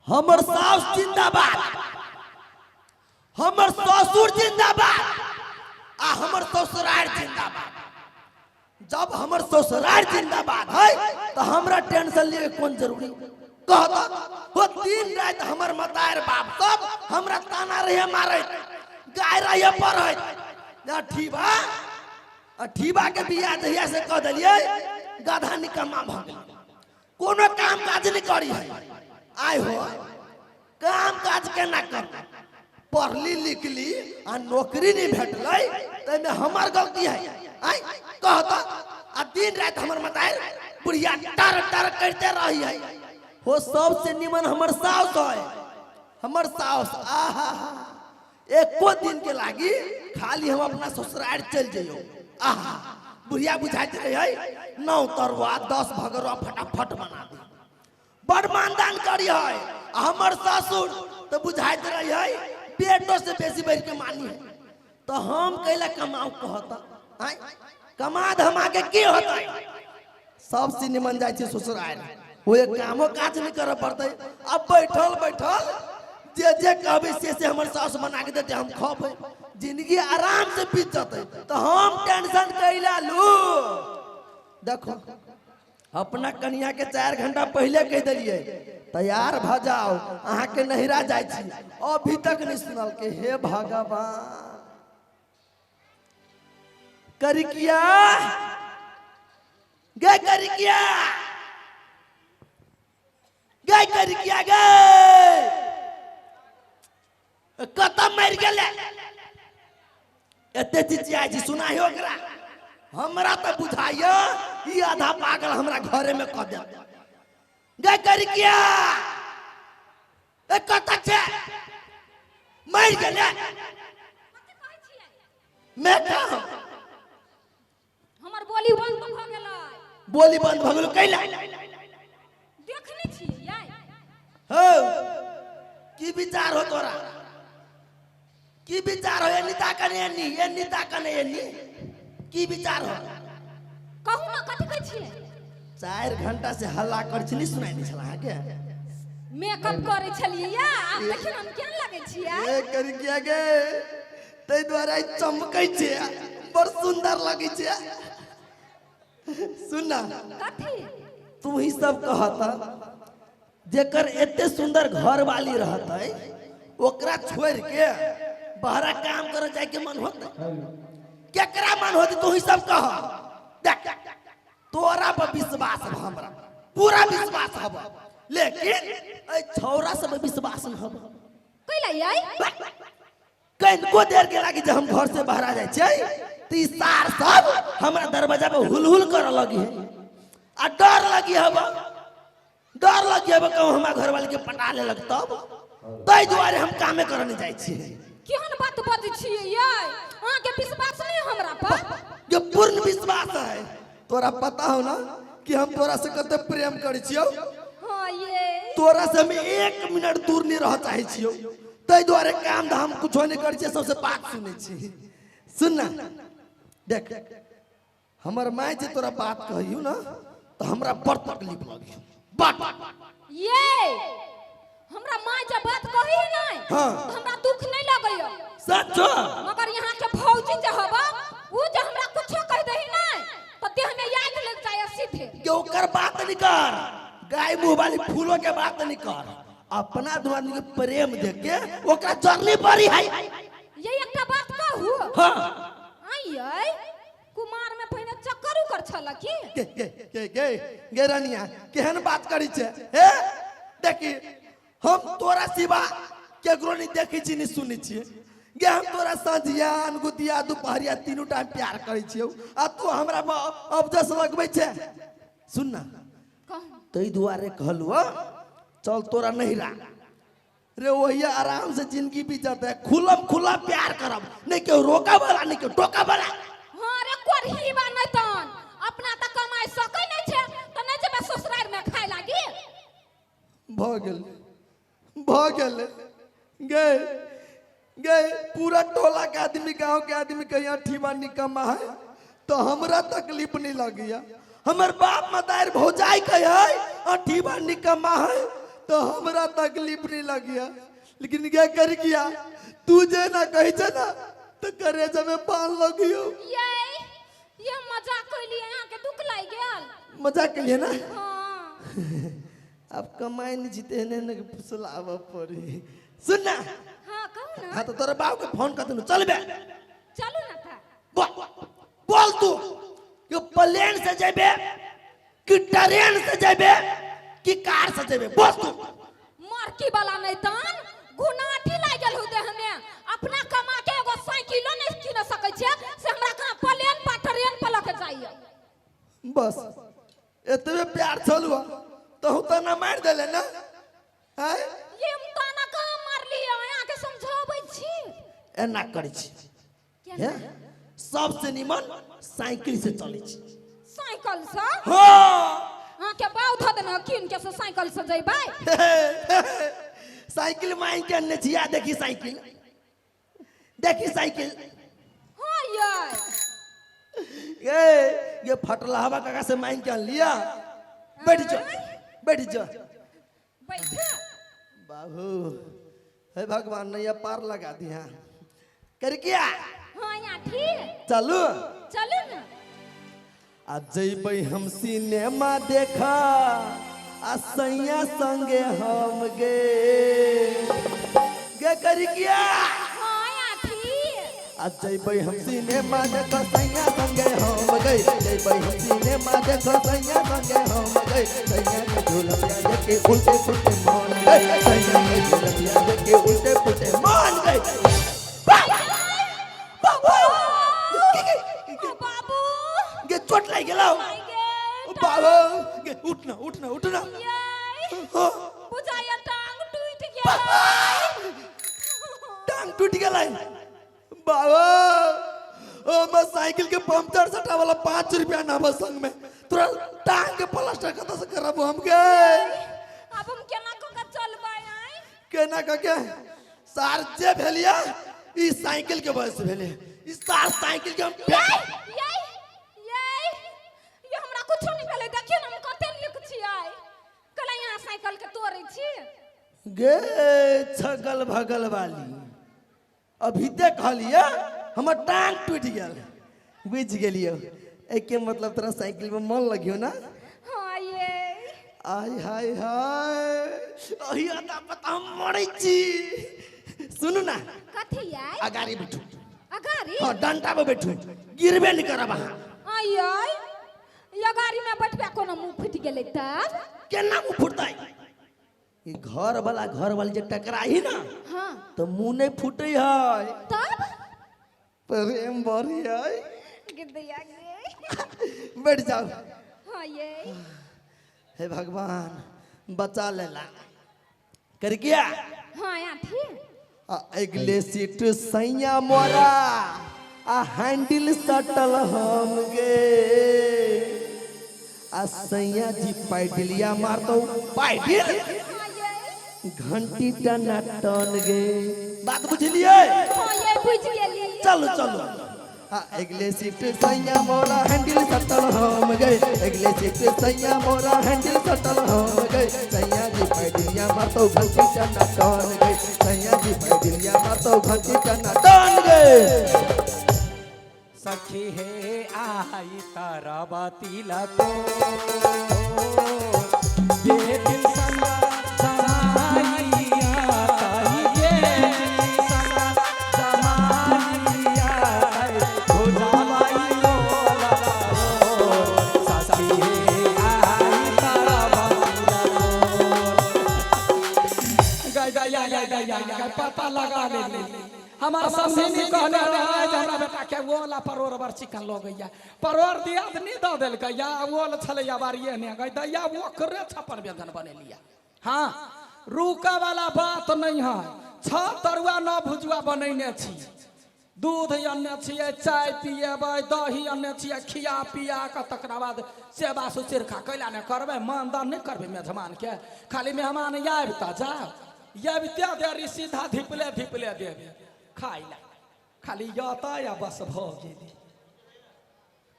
हमर सास जिंदाबाद, हमर ससुर जिंदाबाद, आ हमर ससुराल जिंदाबाद। जब हमर ससुराल जिंदाबाद है तो हमरा टेंशन लिए कौन जरूरी कहता। वो दिन रात हमर मतार बाप सब हमरा ताना रहे मारे, गाय रहे पर है ठीबा के बियाह जहिया से कह दिलिए गधा निकम्मा भ गेल, कोनो काम काज नहीं करी है। आय हो काम काज केना कर, पढ़ली लिखली आ नौकरी नहीं भेटलै तमे हमर गलती है। आय कहता आ दिन रात हमर मतार बुढ़िया टर टर करते रही है। हो सबसे निमन हमर सास है, हमर सास आहा एको दिन के लागी खाली हम अपना ससुराल चल जाइयो। आहा बुढ़िया बुझाते रहे 9 तरुआ 10 भगरुआ फटाफट बना दी, बड़ मानदान करी है। हमर ससुर तो बुझाते रहे पेटो से बेसी बढ़ के मानी है। तो हम कैला कमाऊ कहता, आय कमा धमा के की होता है। सबसे निमन जाए ससुराल, वो एक कामो काज नहीं करे पड़ते। अब बैठल बैठल जे जे कहबे से हमर सास बना के देते, हम खबे, जिंदगी आराम से बीत जाते। तो हम टेंशन कैला लू। देखो अपना कन्या के 4 घंटा पहले कह दिलिए तैयार भ जाओ, अहाँ के नहिरा जाय छी, अभी तक नहीं सुनल के। हे भगवान करिकिया गे, करिकिया गे, करिकिया गे कतम मर गेले। एते चिचिया जी सुनाही ओकरा, हमरा तो बुझाइए ई आधा पागल हमरा घरे में कह दे। गे करिकिया ए कत छे मर गेले। मैं कहा हमर बोली बंद भ गेलै। बोली बंद भ गेल कैला देखनी छियै हो की विचार हो तोरा, की विचार हो। निता कने ये निता कने ये की विचार हो कहू ना कथि कहै छियै। 4 घंटा से हल्ला कर छली, सुनाई नहीं छला के। मेकअप करै छलियै या आब देखिन हम केहन लागै छियै। ए करिकिया गे तै द्वारा चमकै छे, बड़ सुंदर लगे छे। सुन ना कथि तू ही सब कहता जेकर एते सुंदर घर वाली रहते ओकरा छोड़ के बाहर काम करे जाए के मन होता, केकरा मन होती तू ही सब कह। देख तोरा पर विश्वास है, हमरा पूरा विश्वास है, लेकिन ए छौरा सब विश्वास न हब। कैला याई कनको देर के लागी जब हम घर से बाहर आ जाए छे ती सार सब हमरा दरवाजा पे हुलहुल कर लगी है। आ डर लगी हब, डर लगी हब कहूँ हमारा घर वाले के पटा ले लग, तब तै दुआरे हम कामे करे नहीं जाए छी। केहन बात बजै छियै याई, अहाँ के विश्वास नहीं हमरा पर। जो पूर्ण विश्वास है, तोरा पता हो ना कि हम तोरा से कते प्रेम करे छियो। हां ये तोरा से हम 1 मिनट दूर नहीं रह चाहे छियो, तै द्वारे काम धाम कुछ नहीं करे छी, सबसे बात सुने छी। सुन ना देख हमर माय जे तोरा बात कहियो ना तो हमरा बड़ तकलीफ लगी बात। ये हमरा मां जब बात कही नहीं हाँ। तो हमरा दुख नहीं लगैया सच मगर यहाँ के भौजी जे हबा उ जे हमरा कुछो कह दही नहीं तो देह में याद लग जाए सीधे। के ओकर बात नहीं कर, गाय मुंह वाली फूलों के बात नहीं कर, अपना दुआनी के प्रेम देख के ओकरा जरनी पड़ी है। ये एकटा बात कहू। हां आइए कुमार में पहिने चक्कर उकर छला की गे रानिया केहन बात करी छे। हे देखी हम तोरा सिवा केकरो नहीं देखी छी नहीं सुनी छी गे। हम तोरा संझिया अनगुतिया दोपहरिया तीनों टाइम प्यार करे छियो, आ तू हमरा अबजस लगबै छे। सुन ना तै दुआरे कहलु चल तोरा नहिरा रे वही आराम से जिंदगी बीतत है, खुलम खुला प्यार करब, नहीं केओ रोका वाला नहीं केओ टोका वाला। हां रे कोरही बा नहीं तन अपना त कमाई सकै नहीं छे त नहीं जेबे ससुराल में खाए लागी। भ गेल गे गे पूरा टोला के आदमी गांव के आदमी कहिया ठीबा निकम्मा है तो हमरा तकलीफ नहीं लगिया। हमर बाप मदार भौजाई कहे ठीबा निकम्मा है तो हमरा तकलीफ नहीं लगिया, लेकिन क्या कर किया तुझे ना कही ना तो करे जब मैं पान लगियो। ये मजाक कर लिए यहाँ के दुख लाई गेल। मजाक के लिए ना। हाँ। अब कमाई नहीं जीते ने न फुसलाव पड़ी। सुन ना। हाँ कहू ना। हाँ तो तोरे बाप के फोन कर दूँ चल बे। चलो ना था। बोल तू यो प्लेन से जेबे कि ट्रेन से जेबे कि कार से जेबे बोल तू। मार्की वाला नहीं तान गुनाठी लागल हो दे हमें अपना कमा के एगो साइकिलो नहीं किन सकै छे से हमरा कहां प्लेन पर ट्रेन पर लके जाइए। बस एतबे प्यार छलुआ तो ना मार देले ना। हैं ये ताना कहां मार लिया यहाँ के समझाबै छी। एना करै छी हे सबसे निमन साइकिल से चलै छी। साइकिल से हां के बाउ ध देना किन के से साइकिल से जइबै। साइकिल माई के ने छिया देखी साइकिल देखी साइकिल। हां ये फटला हवा काका से माई के लिया। बैठ जा बैठ जा बैठ बाबू। हे भगवान ने ये पार लगा दिया कर क्या। हां यहाँ ठीक चलो चलो ना। आ जइबै हम सिनेमा देखा आ सैया संगे हम गे करी क्या। हां यहाँ ठीक आ जइबै हम सिनेमा देखा सैया संगे हम गए। जइबै हम सिनेमा देखा सैया संगे हम गए। सैया के झूलमिया के उल्टे पुल्टे मान गए। सैया के झूलमिया के उल्टे पुल्टे मान गए। बाबू गे चोट लग गेलौ बाबू। गे उठना उठना उठना। बुझाया टांग टूट गया। टांग टूट गेलै बाबा। ओ मैं साइकिल के पंचर सटा वाला 5 रुपया ना बस संग में तोरा टांग के प्लास्टर कत से करब हम के। अब हम केना क के चलबै आई केना क के सार जे भेलिया ई साइकिल के वजह से भेले। ई सार साइकिल के हम ये हमरा कुछो नहीं भेले। देखियो ना हम कते लिख छियै कला यहाँ साइकिल के तोड़ै छी। गे छगल भगल वाली अभी तक कहलिया हमर टांग टूट गेल बुझ गेलियो। एके मतलब तोरा साइकिल में मन लगियो ना। हां ये आय हाय हाय अही आता पता हम मरै छी। सुनु ना कथि आई अगाड़ी बैठू। अगाड़ी हां डंटा पे बैठू गिरबे नहीं करब। आई ये गाड़ी में बैठबे कोनो मुंह फुट गेलै तब केना मुंह फुटतै। ई घर वाली जे टकराही ना हां तो मुंह नहीं फुटै है तब प्रेम बढ़ी है। गिद्दिया गे बैठ जाओ। हां ये हे भगवान बचा लेला कर क्या। हां यहाँ ठीक अगले सीट सैया मोरा आ हैंडल सटल हम गे। आ सैया जी पैडलिया मारतो पैडल घंटी टना टन गे। बात बुझलिए। हां ये बुझ गेली। चलो चलो अगले सीट सैया मोरा हैंडल सटल हम गए। अगले सीट सैया मोरा हैंडल सटल हम गए। सैया जी पैडलिया मारतो घंटी टना टन गए। सैया जी पैडलिया मारतो घंटी टना टन गए। सखी हे आई तारा बातीला को ये दिल संगा समाइया ताई ये दिल संगा समाइया हो जावाई लोला सखी हे आई तारा बातीला गाय पता लगा ले। हमारा ससुर कहले रहे जे हमरा बेटा के ओला परोर बर चिकन लो गया परोर दिया नहीं द देल गया ओल छलैया बारिए ने गई दैया ओकरे छप्पन व्यंजन बनेलिया। हां रुका वाला बात नहीं है। 6 तरुआ 9 भुजुआ बनैने छी। दूध अन्ने छिए चाय पिएबै दही अन्ने छिए खिया पिया के तकरा बाद सेवा सुचिरखा कैला ने करबै मानदान नहीं करबै मेहमान के। खाली मेहमान आबि त जाओ ये विद्या देरी सीधा धिपले देबे खाइला खाली याता या बस भ गेली।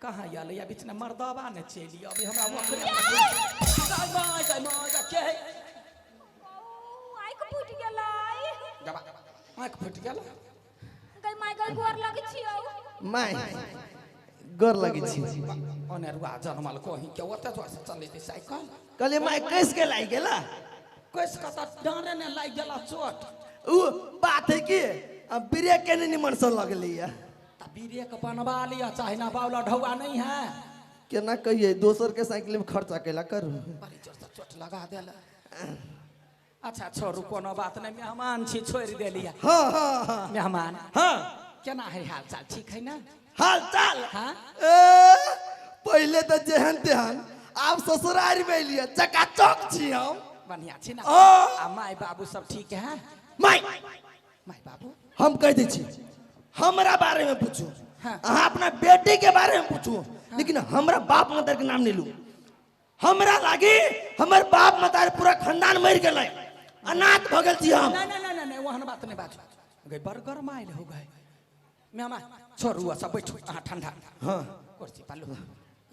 कहाँ आयल या बीच में मर्दावा ने चली अभी हमरा फुट गेलै जबा आँख फुट गेल गई माय गई गोर लगै छियौ माय गोर लगी छी ओने रुआ जनमल कोही के ओते तो से चलै छै साइकिल कहले माय कैस के लाई गेला कैस का त डाँडे ने लागि गेला चोट उ बात है कि अब ब्रेक के नहीं निमन से लगली है त ब्रेक बनवा लिया चाहे ना बावला ढौआ नहीं है केना कहिए दोसर के साइकिल में खर्चा केला करू बड़ी जोर से चोट लगा देला अच्छा छोड़ू कोनो बात नहीं मेहमान छी छोड़ देलिया हाँ हाँ हाँ मेहमान हाँ केना है हाल चाल ठीक है ना हाल चाल हाँ पहले तो जेहन तेहन आप ससुराल में लिए चकाचक छी हम बढ़िया छी ना ओ। आ माय बाबू सब ठीक है माय माय बाबू हम कह दै छी हमरा बारे में पूछू हाँ। अहाँ अपना बेटी के बारे में पूछू लेकिन हमरा बाप मतार के नाम नहीं लू हमरा लागी हमर बाप मतार पूरा खानदान मर गेलै अनाथ भ गेल छी हम नहीं वहन बात नहीं बात गई बर्गर माइल हो गए मेहमान छोड़ू सब बैठो अहाँ ठंडा हाँ कुर्सी पालू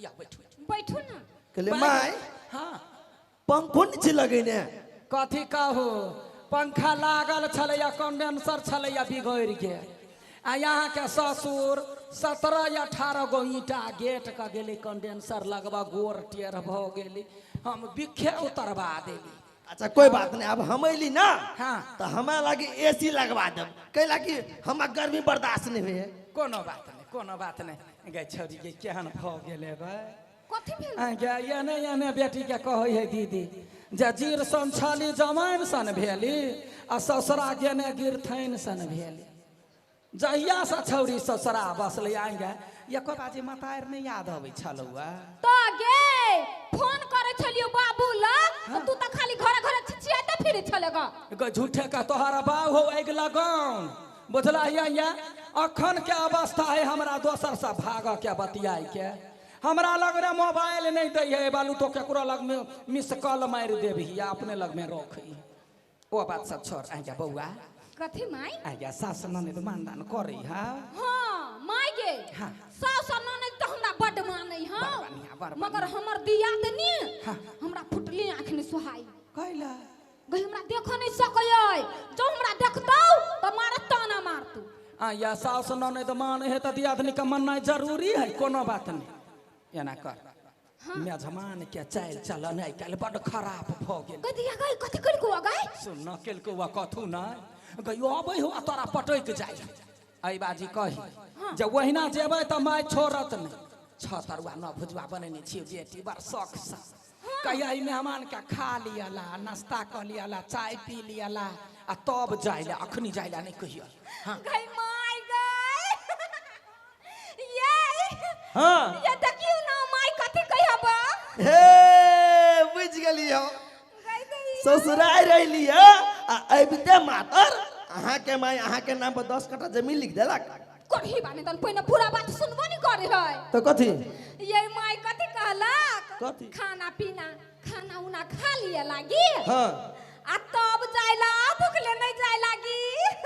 या बैठो बैठू ना कहले माय हाँ पंखो नहीं लगेने कथी कहू पंखा लागल छलैया कंडेंसर छलैया बिगड़ के आ यहाँ के ससुर 17 या 18 गो ईटा गेट का गेली कंडेंसर लगवा गोर टेढ़ भ गेली हम बिखे उतरवा देली अच्छा कोई बात नहीं अब हम अली ना हाँ। तो हमरा लागी एसी लगवा देब कैला कि हमरा गर्मी बर्दाश्त नहीं हुए कोनो बात नहीं गई छोड़ी के केहन भ गेले गए कथी भेल आ गे एने बेटी के कहै है दीदी जे जीर सन छली जमाइन सन भेली आ ससुरा गेने गिरथैन सन भेली जहिया से छौरी ससुरा बसले आएंगे एको बाजी मतार नहीं याद अबै छलौआ तो गे फोन करे छलियो बाबू ला तू त खाली घरे घरे छिछियाते फिरे छलेगा ग झूठे का तोहरा बाऊ हो आग लगन बुझला या अखन के अवस्था है हमरा दोसर से भाग के बतियाई के हमरा लग रे मोबाइल नहीं दै है बालू तो केकरो लग में मिस कॉल मार देबही या अपने लग में रखी ओ बात सब छोड़ आ जा बौआ कथी माई आ जा सास ननद मानदान करी हा हां माई गे हाँ। सास ननद त हमरा बड मानै हां बड़ बढ़िया। मगर हमर दिया तनी हाँ। हमरा फुटली आँख ने सुहाई कैला गई हमरा देख नहीं सकय जो हमरा देखतौ त मारत ताना मारतू आ या सास ननद मान है त दियादनी के मानना जरूरी है कोनो बात नहीं एना कर मेजमान के चाल चलन आई काल बड़ खराब भ गेल कथी गई कथी कर को गई सुन न केल को कथू न गयो अबै हो तोरा पटैक जाय आई बाजी कही जब वहिना जेबै त माय छोड़त नहीं छतरुआ न भुजवा बनेने छियै बेटी बड़ शौक से कहिया ई मेहमान के खा लियाला नाश्ता क लियाला चाय पी लियाला आ तब जाइला अखनी जाइला नहीं कहियो हां गई माय गई ये हाँ ये देखियो ना माय कथी कहबा हे बुझ गेली हो गई गई ससुराल रही है अबिते मातर अहाँ के माय अहाँ के नाम पर 10 कट्ठा जमीन लिख देलक करही बाने तन पहिने पूरा बात सुनबो नहीं करे है तो कथी ये माय कथी कहलक कथी? खाना पीना खाना उना खा लिया लागी हाँ आ तब जाइला भूखले नहीं जाय लागी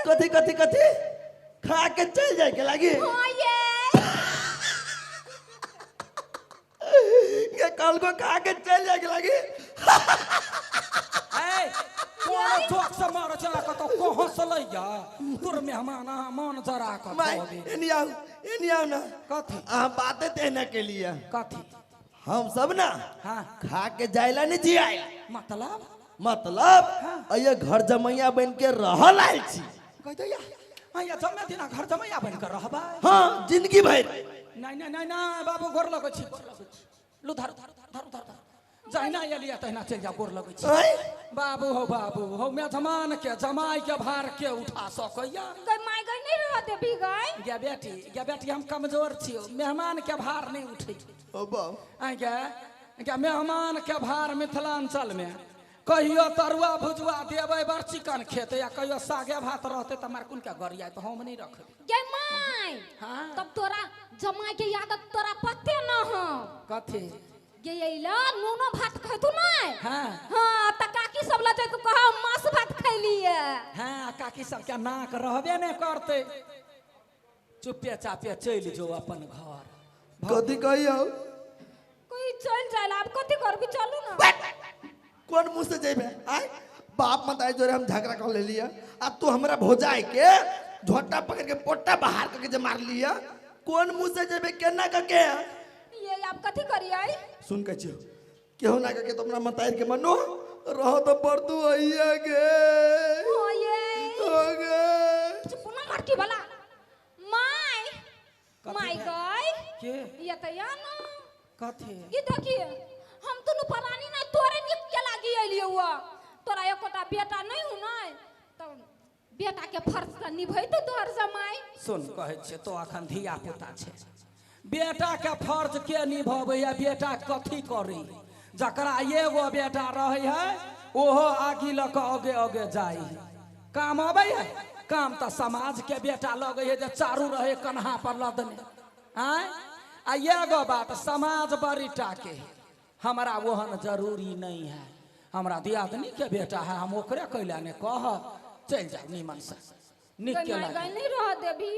कथी कथी कथी खा के चल जाए के लागी हां ये कल को खा के चल जाए के लागी ए कोन जोक से मार चला क तो कहां से लैया तोर मेहमान मन जरा क माय एनी आओ ना कथी आ बातें तेना के लिए कथी हम सब ना हाँ खा के जाइला नहीं जिया मतलब ये घर जमैया बन के रहल आयल छी कह दैया या जमे दिना घर जमैया बन कर रहबा हाँ जिंदगी भर नहीं बाबू गोर लगै छी लू धर जहिना एलिया तहिना चल जा गोर लगै छी आय बाबू हो मेहमान के जमाई के भार के उठा सकैया गई माय गई नहीं रह देबी गई गे बेटी हम कमजोर छियो मेहमान के भार नहीं उठै ओ बाप आ गे मेहमान के भार मिथिलांचल में कहियो तरुआ भुजवा देबै बड़ चिकन खेते या कहियो सागे भात रहते त मार कुन के गरिया तो हम नहीं रखबै गे माय हाँ तब तोरा जमाई के आदत तोरा पते न हो कथी गे एला नूनो भात खैतू नहीं हाँ हां त काकी सब लते तू कहा मांस भात खैलिए हाँ काकी सब के नाक रहबे नहीं करते चुपे चापे चल जो अपन घर कथी कहियो कोई चल जाइला अब कथी करबी चलू ना कौन मुंह से जेबे आय बाप मताई जोरे हम झगड़ा कर ले लिया आ तू हमरा भोजाई के झोटा पकड़ के पोटा बाहर करके जे मार लिया कौन मुंह से जेबे केना करके ये आप कथी करिए सुन के छियो केहू ना करके तुमरा मताई के मनो रहो तो पर तू आइया गे ओगे पुना मरकी वाला माय माय गई के ये तो या ना कथी ये देखिए हम दोनों परानी ना तोरे निक के लागी आइलिए हुआ तोरा एकोटा बेटा नहीं हु ना तो बेटा के फर्ज का निभै तो तोहर जमाई सुन कहै छे तो अखन धिया पुता छे बेटा के फर्ज के निभाबै या बेटा कथी करी जकरा एगो बेटा रहै है ओहो आगी ल के आगे आगे जाई काम अबै है काम तो समाज के बेटा लगे है जे चारू रहे कन्हा पर लदने आय आ एगो बात समाज बड़ीटा के हमरा ओहन जरूरी नहीं है हमरा दियादनी के बेटा है हम ओकरे कैला ने कह चल जाओ निमन से निक के नहीं रह देबी